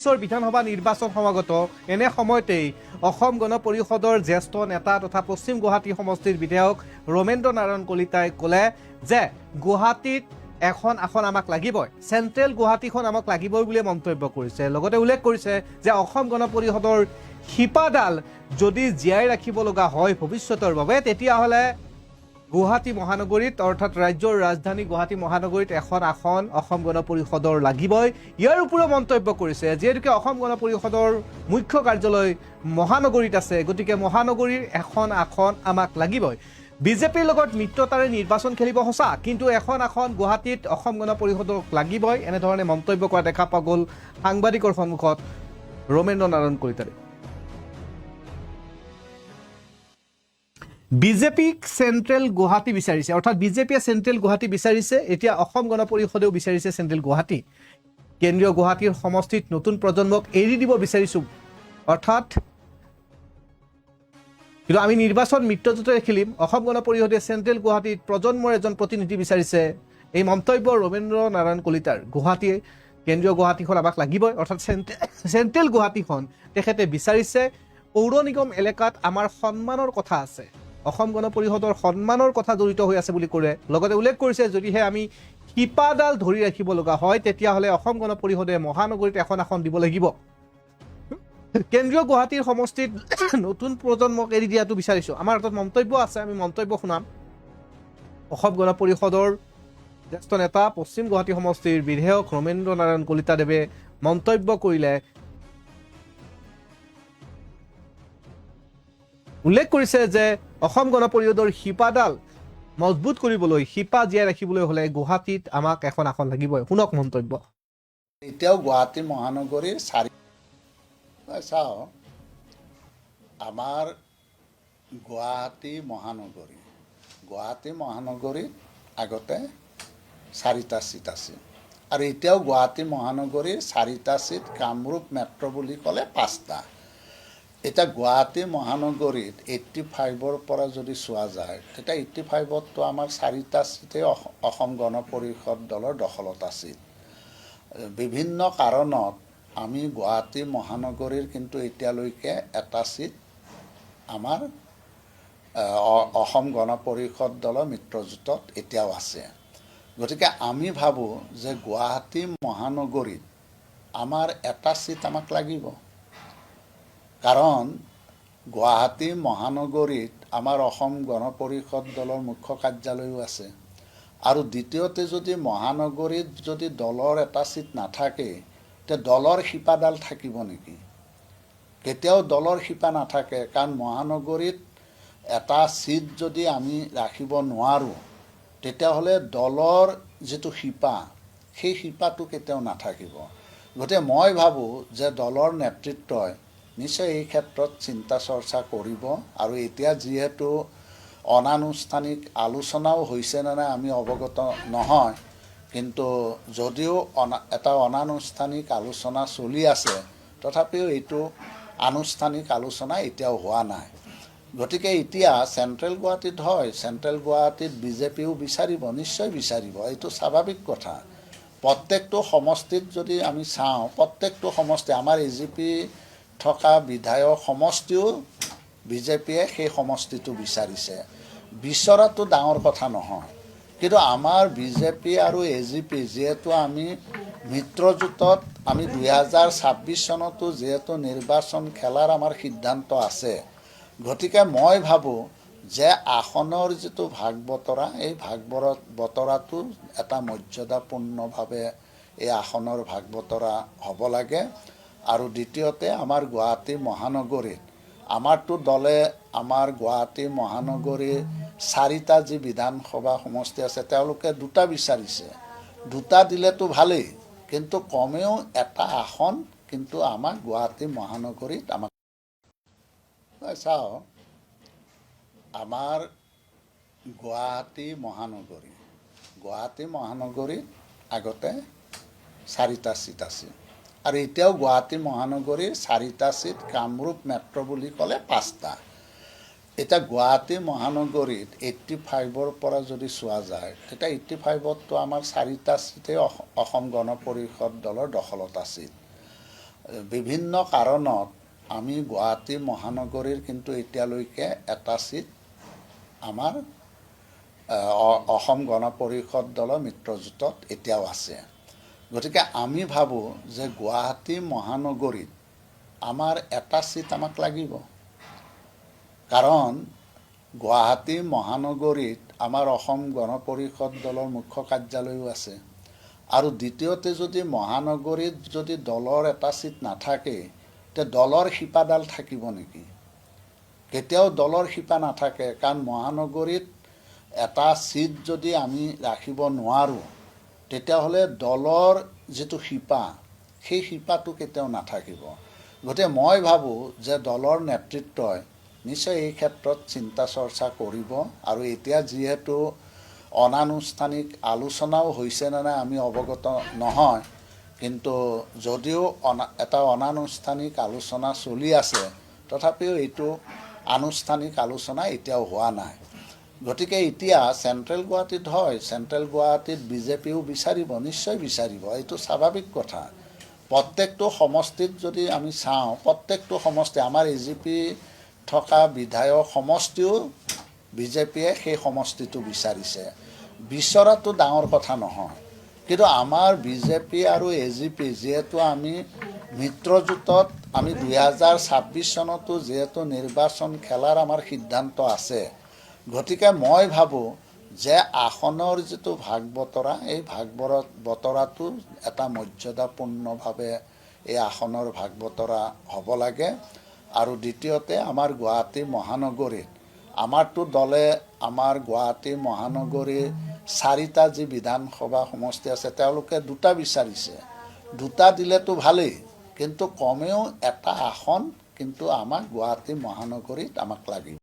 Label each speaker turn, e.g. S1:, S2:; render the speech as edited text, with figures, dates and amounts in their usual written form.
S1: বিধানসভা নিৰ্বাচন সমাগত এনে সময়তেই অসম গণ পৰিষদৰ জ্যেষ্ঠ নেতা তথা পশ্চিম গুৱাহাটী সমষ্টিৰ বিধায়ক ৰমেন্দ্ৰ নাৰায়ণ কলিতাই ক'লে যে গুৱাহাটীত এখন আসন আমাক লাগিবই, চেণ্ট্ৰেল গুৱাহাটীখন আমাক লাগিবই বুলি মন্তব্য কৰিছে। লগতে উল্লেখ কৰিছে যে অসম গণ পৰিষদৰ শিপাডাল যদি জীয়াই ৰাখিব লগা হয় ভৱিষ্যতৰ বাবে তেতিয়াহ'লে গুৱাহাটী মহানগৰীত অৰ্থাৎ ৰাজ্যৰ ৰাজধানী গুৱাহাটী মহানগৰীত এখন আসন অসম গণ পৰিষদৰ লাগিবই। ইয়াৰ উপৰিও মন্তব্য কৰিছে যিহেতুকে অসম গণ পৰিষদৰ মুখ্য কাৰ্যালয় মহানগৰীত আছে, গতিকে মহানগৰীৰ এখন আসন আমাক লাগিবই। বিজেপিৰ লগত মিত্ৰতাৰে নিৰ্বাচন খেলিব সঁচা, কিন্তু এখন আসন গুৱাহাটীত অসম গণ পৰিষদক লাগিবই, এনেধৰণে মন্তব্য কৰা দেখা পোৱা গ'ল সাংবাদিকৰ সন্মুখত ৰমেন্দ্ৰ নাৰায়ণ কলিতাৰে। বিজেপিক চেণ্ট্ৰেল গুৱাহাটী বিচাৰিছে, অৰ্থাৎ বিজেপিয়ে চেণ্ট্ৰেল গুৱাহাটী বিচাৰিছে, এতিয়া অসম গণ পৰিষদেও বিচাৰিছে চেণ্ট্ৰেল গুৱাহাটী। কেন্দ্ৰীয় গুৱাহাটীৰ সমষ্টিত নতুন প্ৰজন্মক এৰি দিব বিচাৰিছোঁ, অৰ্থাৎ কিন্তু আমি নিৰ্বাচন মিত্ৰজোঁটেৰে খেলিম, অসম গণ পৰিষদে চেণ্ট্ৰেল গুৱাহাটীত প্ৰজন্মৰ এজন প্ৰতিনিধি বিচাৰিছে। এই মন্তব্য ৰমেন্দ্ৰ নাৰায়ণ কলিতাৰ। গুৱাহাটী কেন্দ্ৰীয় গুৱাহাটীখন আমাক লাগিবই, অৰ্থাৎ চেণ্ট্ৰেল গুৱাহাটীখন তেখেতে বিচাৰিছে। পৌৰ নিগম এলেকাত আমাৰ সন্মানৰ কথা আছে, অসম গণ পৰিষদৰ সন্মানৰ কথা জড়িত হৈ আছে বুলি কৰে। লগতে উল্লেখ কৰিছে যদিহে আমি শিপাডাল ধৰি ৰাখিব লগা হয় তেতিয়াহ'লে অসম গণ পৰিষদে মহানগৰীত এখন আসন দিব লাগিব। কেন্দ্ৰীয় গুৱাহাটীৰ সমষ্টিত নতুন প্ৰজন্মক এৰি দিয়াটো বিচাৰিছোঁ। আমাৰ হাতত মন্তব্য আছে, আমি মন্তব্য শুনাম। অসম গণ পৰিষদৰ জ্যেষ্ঠ নেতা পশ্চিম গুৱাহাটী সমষ্টিৰ বিধায়ক ৰমেন্দ্ৰ নাৰায়ণ কলিতাদেৱে মন্তব্য কৰিলে। উল্লেখ কৰিছে যে অসম গণ পৰিষদৰ শিপাডাল মজবুত কৰিবলৈ, শিপা জীয়াই ৰাখিবলৈ হ'লে গুৱাহাটীত আমাক এখন আসন লাগিবই। শুনক মন্তব্য।
S2: এতিয়াও গুৱাহাটী মহানগৰীৰ চাওঁ, আমাৰ গুৱাহাটী মহানগৰীত আগতে 4টা ছিট আছিল আৰু এতিয়াও গুৱাহাটী মহানগৰীৰ 4টা ছিট, কামৰূপ মেট্ৰ' বুলি ক'লে 5টা। এতিয়া গুৱাহাটী মহানগৰীত 85ৰ পৰা যদি চোৱা যায় তেতিয়া 85ততো আমাৰ 4টা ছিটেই অসম গণ পৰিষদ দলৰ দখলত আছিল। বিভিন্ন কাৰণত আমি গুৱাহাটী মহানগৰীৰ কিন্তু এতিয়ালৈকে এটা ছিট আমাৰ অসম গণ পৰিষদ দলৰ মিত্ৰজোঁটত এতিয়াও আছে। গতিকে আমি ভাবোঁ যে গুৱাহাটী মহানগৰীত আমাৰ এটা ছিট আমাক লাগিব, কাৰণ গুৱাহাটী মহানগৰীত আমাৰ অসম গণ পৰিষদ দলৰ মুখ্য কাৰ্যালয়ো আছে। আৰু দ্বিতীয়তে যদি মহানগৰীত যদি দলৰ এটা ছিট নাথাকে তেতিয়া দলৰ শিপাডাল থাকিব নেকি? কেতিয়াও দলৰ শিপা নাথাকে, কাৰণ মহানগৰীত এটা ছিট যদি আমি ৰাখিব নোৱাৰোঁ তেতিয়াহ'লে দলৰ যিটো শিপা সেই শিপাটো কেতিয়াও নাথাকিব। গতিকে মই ভাবোঁ যে দলৰ নেতৃত্বই নিশ্চয় এই ক্ষেত্ৰত চিন্তা চৰ্চা কৰিব। আৰু এতিয়া যিহেতু অনানুষ্ঠানিক আলোচনাও হৈছে নে নাই আমি অৱগত নহয়, কিন্তু যদিও এটা অনানুষ্ঠানিক আলোচনা চলি আছে তথাপিও এইটো আনুষ্ঠানিক আলোচনা এতিয়াও হোৱা নাই। গতিকে এতিয়া চেণ্ট্ৰেল গুৱাহাটীত হয়, চেণ্ট্ৰেল গুৱাহাটীত বিজেপিও বিচাৰিব, নিশ্চয় বিচাৰিব, এইটো স্বাভাৱিক কথা। প্ৰত্যেকটো সমষ্টিত যদি আমি চাওঁ, প্ৰত্যেকটো সমষ্টি আমাৰ AGP থকা বিধায়ক সমষ্টিও বিজেপিয়ে সেই সমষ্টিটো বিচাৰিছে। বিচৰাটো ডাঙৰ কথা নহয়, কিন্তু আমাৰ বিজেপি আৰু AGP যিহেতু আমি মিত্ৰজোঁটত, আমি 2026 চনতো যিহেতু নিৰ্বাচন খেলাৰ আমাৰ সিদ্ধান্ত আছে, গতিকে মই ভাবোঁ যে আসনৰ যিটো ভাগ বতৰা, এই ভাগ বতৰাটো এটা মৰ্যাদাপূৰ্ণভাৱে এই আসনৰ ভাগ বতৰা হ'ব লাগে। আৰু দ্বিতীয়তে আমাৰ গুৱাহাটী মহানগৰীত আমাৰতো দলে আমাৰ গুৱাহাটী মহানগৰীৰ 4টা যি বিধানসভা সমষ্টি আছে তেওঁলোকে 2টা বিচাৰিছে, 2টা দিলেতো ভালেই, কিন্তু কমেও এটা আসন কিন্তু আমাক গুৱাহাটী মহানগৰীত আমাক চাওঁ। আমাৰ গুৱাহাটী মহানগৰীত আগতে 4টা ছিট আছিল আৰু এতিয়াও গুৱাহাটী মহানগৰীৰ 4টা ছিট, কামৰূপ মেট্ৰ' বুলি ক'লে 5টা। এতিয়া গুৱাহাটী মহানগৰীত 85ৰ পৰা যদি চোৱা যায় তেতিয়া 85ততো আমাৰ 4টা ছিটেই অসম গণ পৰিষদ দলৰ দখলত আছিল। বিভিন্ন কাৰণত আমি গুৱাহাটী মহানগৰীৰ কিন্তু এতিয়ালৈকে এটা ছিট আমাৰ অসম গণ পৰিষদ দলৰ মিত্ৰজোঁটত এতিয়াও আছে। গতিকে আমি ভাবোঁ যে গুৱাহাটী মহানগৰীত আমাৰ এটা ছিট আমাক লাগিব, কাৰণ গুৱাহাটী মহানগৰীত আমাৰ অসম গণ পৰিষদ দলৰ মুখ্য কাৰ্যালয়ো আছে। আৰু দ্বিতীয়তে যদি মহানগৰীত যদি দলৰ এটা ছিট নাথাকে, তে দলৰ শিপাডাল থাকিব নেকি? কেতিয়াও দলৰ শিপা নাথাকে, কাৰণ মহানগৰীত এটা ছিট যদি আমি ৰাখিব নোৱাৰোঁ, তেতিয়াহ'লে দলৰ যিটো শিপা, সেই শিপাটো কেতিয়াও নাথাকিব। গতিকে মই ভাবোঁ যে দলৰ নেতৃত্বই নিশ্চয় এই ক্ষেত্ৰত চিন্তা চৰ্চা কৰিব। আৰু এতিয়া যিহেতু অনানুষ্ঠানিক আলোচনাও হৈছে নে নাই আমি অৱগত নহয়, কিন্তু যদিও এটা অনানুষ্ঠানিক আলোচনা চলি আছে, তথাপিও এইটো আনুষ্ঠানিক আলোচনা এতিয়াও হোৱা নাই। গতিকে এতিয়া চেণ্ট্ৰেল গুৱাহাটীত হয়, চেণ্ট্ৰেল গুৱাহাটীত বিজেপিও বিচাৰিব, নিশ্চয় বিচাৰিব, এইটো স্বাভাৱিক কথা। প্ৰত্যেকটো সমষ্টিত যদি আমি চাওঁ, প্ৰত্যেকটো সমষ্টি আমাৰ AGP থকা বিধায়ক সমষ্টিও বিজেপিয়ে সেই সমষ্টিটো বিচাৰিছে। বিচৰাটো ডাঙৰ কথা নহয়, কিন্তু আমাৰ বিজেপি আৰু AGP যিহেতু আমি মিত্ৰজোঁটত আমি 2026 চনতো যিহেতু নিৰ্বাচন খেলাৰ আমাৰ সিদ্ধান্ত আছে, গতিকে মই ভাবোঁ যে আসনৰ যিটো ভাগ বতৰা, এই ভাগ বতৰাটো এটা মৰ্যাদাপূৰ্ণভাৱে এই আসনৰ ভাগ বতৰা হ'ব লাগে। আৰু দ্বিতীয়তে আমাৰ গুৱাহাটী মহানগৰীত আমাৰতো দলে আমাৰ গুৱাহাটী মহানগৰীৰ 4টা যি বিধানসভা সমষ্টি আছে, তেওঁলোকে 2টা বিচাৰিছে। 2টা দিলেতো ভালেই, কিন্তু কমেও এটা আসন কিন্তু আমাক গুৱাহাটী মহানগৰীত আমাক লাগিব।